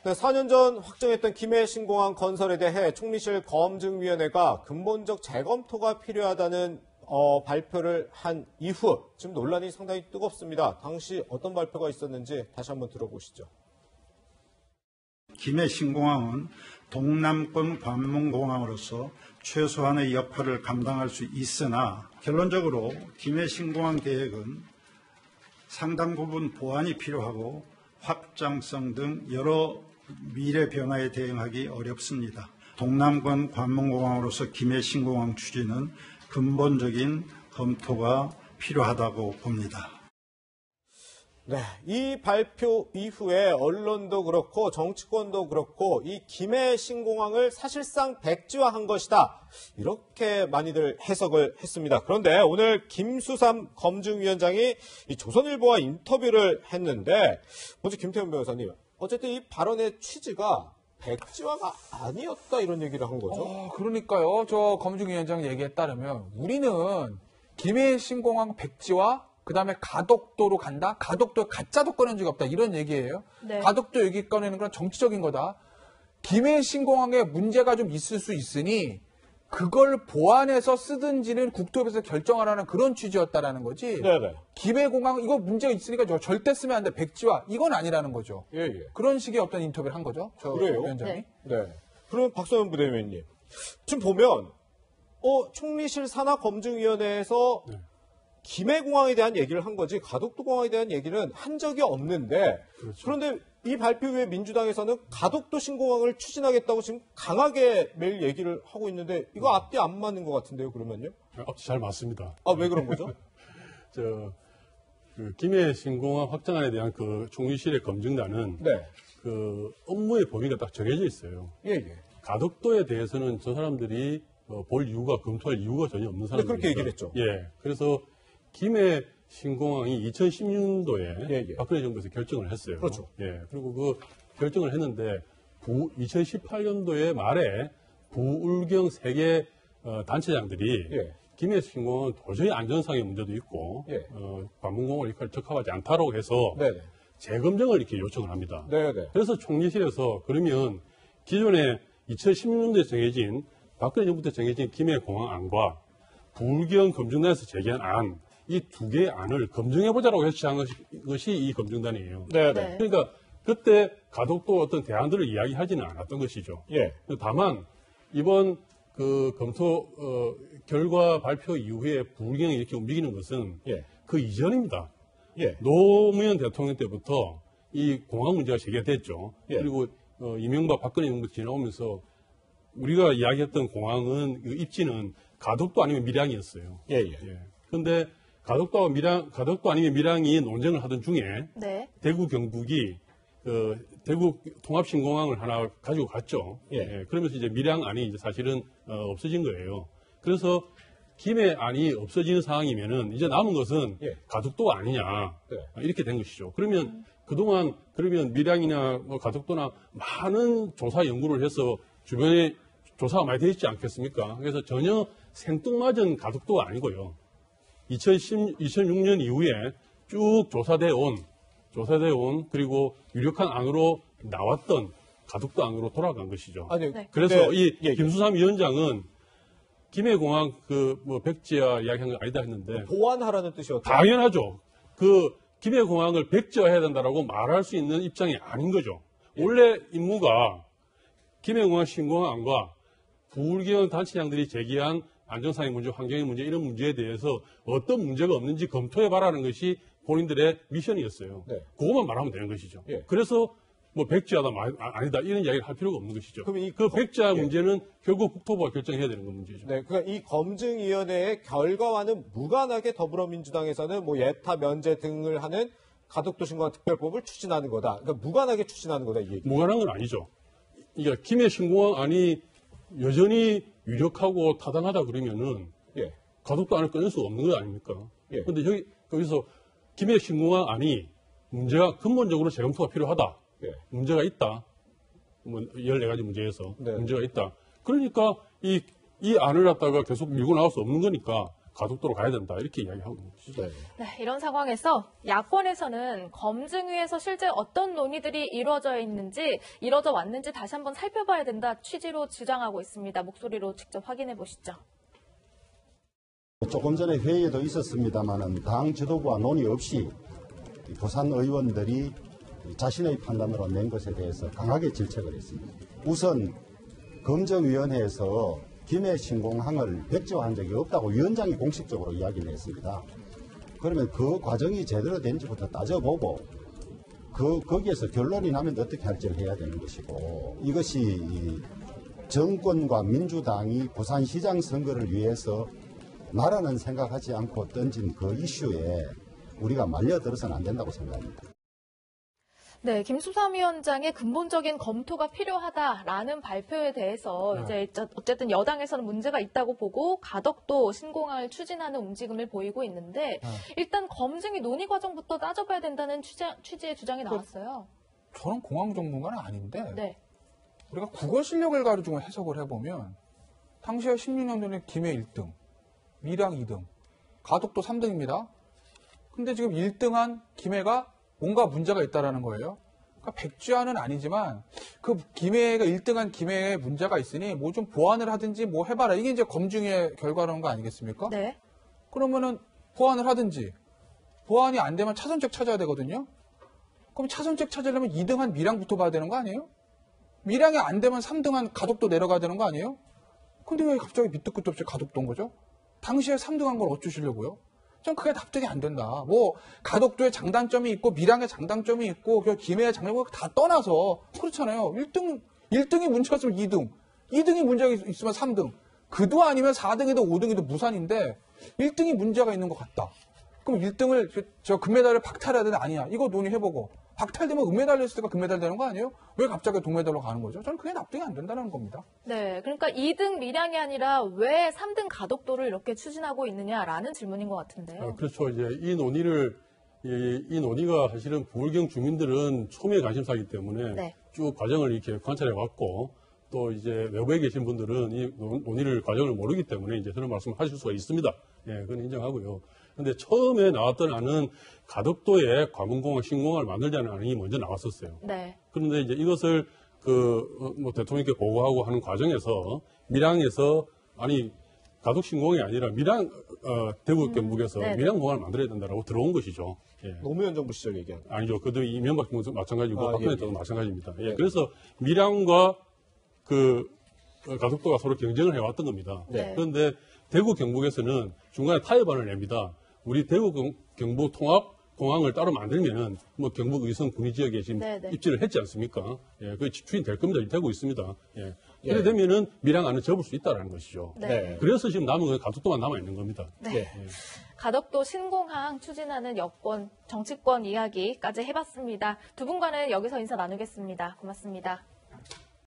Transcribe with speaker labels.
Speaker 1: 네, 4년 전 확정했던 김해 신공항 건설에 대해 총리실 검증위원회가 근본적 재검토가 필요하다는 발표를 한 이후 지금 논란이 상당히 뜨겁습니다. 당시 어떤 발표가 있었는지 다시 한번 들어보시죠.
Speaker 2: 김해 신공항은 동남권 관문공항으로서 최소한의 역할을 감당할 수 있으나 결론적으로 김해 신공항 계획은 상당 부분 보완이 필요하고 확장성 등 여러 미래 변화에 대응하기 어렵습니다. 동남권 관문공항으로서 김해 신공항 추진은 근본적인 검토가 필요하다고 봅니다.
Speaker 1: 네, 이 발표 이후에 언론도 그렇고 정치권도 그렇고 이 김해 신공항을 사실상 백지화한 것이다. 이렇게 많이들 해석을 했습니다. 그런데 오늘 김수삼 검증위원장이 이 조선일보와 인터뷰를 했는데 먼저 김태현 변호사님, 어쨌든 이 발언의 취지가 백지화가 아니었다 이런 얘기를 한 거죠.
Speaker 3: 그러니까요. 저 검증위원장 얘기에 따르면 우리는 김해 신공항 백지화 그다음에 가덕도로 간다? 가덕도에 가짜도 꺼낸 적이 없다. 이런 얘기예요. 네. 가덕도 얘기 꺼내는 건 정치적인 거다. 김해 신공항에 문제가 좀 있을 수 있으니 그걸 보완해서 쓰든지는 국토부에서 결정하라는 그런 취지였다라는 거지. 네네. 김해공항 이거 문제가 있으니까 저 절대 쓰면 안 돼. 백지화 이건 아니라는 거죠.
Speaker 1: 예.
Speaker 3: 그런 식의 어떤 인터뷰를 한 거죠. 저
Speaker 1: 그래요?
Speaker 3: 위원장이.
Speaker 1: 네. 그럼 박성현 부대변인님. 지금 보면 총리실 산하검증위원회에서 김해공항에 대한 얘기를 한 거지 가덕도공항에 대한 얘기는 한 적이 없는데 그렇죠. 그런데 이 발표 후에 민주당에서는 가덕도 신공항을 추진하겠다고 지금 강하게 매일 얘기를 하고 있는데 이거 앞뒤 안 맞는 것 같은데요, 그러면요?
Speaker 4: 앞뒤 잘 맞습니다.
Speaker 1: 왜 그런 거죠?
Speaker 4: 그 김해 신공항 확장안에 대한 그 총리실의 검증단은 그 업무의 범위가 딱 정해져 있어요.
Speaker 1: 예.
Speaker 4: 가덕도에 대해서는 저 사람들이 볼 이유가 검토할 이유가 전혀 없는 사람들입니다.
Speaker 1: 그렇게 얘기를 했죠.
Speaker 4: 예. 그래서 김해 신공항이 2016년도에 박근혜 정부에서 결정을 했어요.
Speaker 1: 그렇죠.
Speaker 4: 예. 그리고 그 결정을 했는데 2018년도에 말에 부울경 세계 단체장들이 김해 신공항은 도저히 안전상의 문제도 있고 관문공항을 이렇게 적합하지 않다고 해서 재검증을 이렇게 요청을 합니다. 그래서 총리실에서 그러면 기존에 2016년도에 정해진 박근혜 정부 때 정해진 김해공항 안과 부울경 검증단에서 제기한 안 이 두 개의 안을 검증해보자라고 해서 것이 이 검증단이에요. 그러니까 그때 가덕도 어떤 대안들을 이야기하지는 않았던 것이죠. 다만 이번 그 검토 결과 발표 이후에 부울경이 이렇게 움직이는 것은 그 이전입니다. 노무현 대통령 때부터 이 공항 문제가 제기가 됐죠. 그리고 이명박 박근혜 정부 지나오면서 우리가 이야기했던 공항은 그 입지는 가덕도 아니면 밀양이었어요. 그런데 가덕도 아니면 밀양이 논쟁을 하던 중에 대구 경북이 대구 통합신공항을 하나 가지고 갔죠. 그러면서 이제 밀양안이 이제 사실은 없어진 거예요. 그래서 김해 안이 없어지는 상황이면은 이제 남은 것은 가덕도가 아니냐 이렇게 된 것이죠. 그러면 그동안 밀양이나 가덕도나 많은 조사 연구를 해서 주변에 조사가 많이 되어 있지 않겠습니까? 그래서 전혀 생뚱맞은 가덕도가 아니고요. 2006년 이후에 쭉 조사돼 온 그리고 유력한 안으로 나왔던 가덕도 안으로 돌아간 것이죠. 그래서 이 김수삼 위원장은 김해공항 백지화 이야기한 거 아니다 했는데
Speaker 1: 보완하라는 뜻이었죠.
Speaker 4: 당연하죠. 그 김해공항을 백지화해야 된다라고 말할 수 있는 입장이 아닌 거죠. 원래 임무가 김해공항 신공항 안과 부울경 단체장들이 제기한 안전상의 문제, 환경의 문제 이런 문제에 대해서 어떤 문제가 없는지 검토해봐라는 것이 본인들의 미션이었어요. 그것만 말하면 되는 것이죠. 그래서 백지화다 아니다 이런 이야기를 할 필요가 없는 것이죠. 그럼 그 백지화 문제는 결국 국토부가 결정해야 되는 문제죠.
Speaker 1: 그러니까 이 검증위원회의 결과와는 무관하게 더불어민주당에서는 예타 면제 등을 하는 가덕도 신공항 특별법을 추진하는 거다. 그러니까 무관하게 추진하는 거다 이 얘기.
Speaker 4: 무관한 건 아니죠. 그러니까 김해 신공항 안이 여전히 유력하고 타당하다 그러면은 가덕도 안을 꺼낼 수 없는 거 아닙니까? 그런데 거기서 김해 신공항 안이 문제가 근본적으로 재검토가 필요하다. 문제가 있다. 14가지 문제에서 문제가 있다. 그러니까 이 안을 갖다가 계속 밀고 나갈 수 없는 거니까 가덕도로 가야 된다 이렇게 이야기하고 있는 것이죠.
Speaker 1: 네.
Speaker 5: 네, 이런 상황에서 야권에서는 검증위에서 실제 어떤 논의들이 이루어져 왔는지 다시 한번 살펴봐야 된다 취지로 주장하고 있습니다. 목소리로 직접 확인해 보시죠.
Speaker 6: 조금 전에 회의에도 있었습니다마는 당 지도부와 논의 없이 부산 의원들이 자신의 판단으로 낸 것에 대해서 강하게 질책을 했습니다. 우선 검증위원회에서 김해 신공항을 백지화한 적이 없다고 위원장이 공식적으로 이야기를 했습니다. 그러면 그 과정이 제대로 된지부터 따져보고 거기에서 결론이 나면 어떻게 할지를 해야 되는 것이고, 이것이 정권과 민주당이 부산시장 선거를 위해서 나라는 생각하지 않고 던진 그 이슈에 우리가 말려들어서는 안 된다고 생각합니다.
Speaker 5: 네, 김수삼 위원장의 근본적인 검토가 필요하다라는 발표에 대해서 이제 어쨌든 여당에서는 문제가 있다고 보고 가덕도 신공항을 추진하는 움직임을 보이고 있는데 일단 검증이 논의 과정부터 따져봐야 된다는 취지의 주장이 나왔어요.
Speaker 3: 저는 공항 전문가는 아닌데
Speaker 5: 네.
Speaker 3: 우리가 국어 실력을 가지고 해석을 해보면 당시에 16년 전에 김해 1등, 밀양 2등, 가덕도 3등입니다. 근데 지금 1등한 김해가 뭔가 문제가 있다라는 거예요. 그러니까 백지화는 아니지만 그 김해가 1등한 김해에 문제가 있으니 뭐 좀 보완을 하든지 뭐 해봐라. 이게 이제 검증의 결과라는 거 아니겠습니까?
Speaker 5: 네.
Speaker 3: 그러면은 보완을 하든지 보완이 안 되면 차선책 찾아야 되거든요. 그럼 차선책 찾으려면 2등한 밀양부터 봐야 되는 거 아니에요? 밀양이 안 되면 3등한 가덕도 내려가야 되는 거 아니에요? 근데 왜 갑자기 밑도 끝도 없이 가덕도인 거죠? 당시에 3등한 걸 어쩌시려고요? 전 그게 납득이 안 된다. 뭐 가덕도에 장단점이 있고 밀양에 장단점이 있고 김해에 장단점이 있고 다 떠나서 그렇잖아요. 1등이 문제였으면 2등, 2등이 문제가 있으면 3등, 그도 아니면 4등이든 5등이든 무산인데 1등이 문제가 있는 것 같다. 그럼 1등을 저 금메달을 박탈해야 되나? 아니야. 이거 논의해보고 박탈되면 은메달 냈을 때가 금메달 되는 거 아니에요? 왜 갑자기 동메달로 가는 거죠? 저는 그게 납득이 안 된다는 겁니다.
Speaker 5: 네, 그러니까 2등 밀양이 아니라 왜 3등 가덕도를 이렇게 추진하고 있느냐라는 질문인 것 같은데요.
Speaker 4: 그렇죠. 이제 이 논의가 사실은 부울경 주민들은 초미의 관심사이기 때문에
Speaker 5: 네.
Speaker 4: 쭉 과정을 이렇게 관찰해 왔고 또 이제 외부에 계신 분들은 이 논의를 과정을 모르기 때문에 이제 그런 말씀을 하실 수가 있습니다. 예, 그건 인정하고요. 근데 처음에 나왔던 안은 가덕도에 과문공항 신공항을 만들자는 안이 먼저 나왔었어요.
Speaker 5: 네.
Speaker 4: 그런데 이제 이것을 뭐 대통령께 보고하고 하는 과정에서 밀양에서 아니 가덕 신공항이 아니라 밀양 대구 경북에서
Speaker 5: 네네.
Speaker 4: 밀양공항을 만들어야 된다라고 들어온 것이죠. 예.
Speaker 1: 노무현 정부 시절 얘기하는 거예요.
Speaker 4: 아니죠. 그도 이명박 정부 마찬가지고 박근혜 때도 마찬가지입니다. 예.
Speaker 1: 네.
Speaker 4: 그래서 밀양과 가덕도가 서로 경쟁을 해왔던 겁니다.
Speaker 5: 네.
Speaker 4: 그런데 대구 경북에서는 중간에 타협안을 냅니다. 우리 대구 경북 통합 공항을 따로 만들면은 뭐 경북 의성 군위 지역에 지금
Speaker 5: 네네.
Speaker 4: 입지를 했지 않습니까? 예, 그 추진될 겁니다. 되고 있습니다. 예.
Speaker 1: 예.
Speaker 4: 이래 되면은 밀양 안을 접을 수 있다라는 것이죠.
Speaker 5: 네.
Speaker 4: 그래서 지금 남은 건 가덕도만 남아 있는 겁니다.
Speaker 5: 네. 가덕도 신공항 추진하는 여권, 정치권 이야기까지 해봤습니다. 두 분과는 여기서 인사 나누겠습니다. 고맙습니다.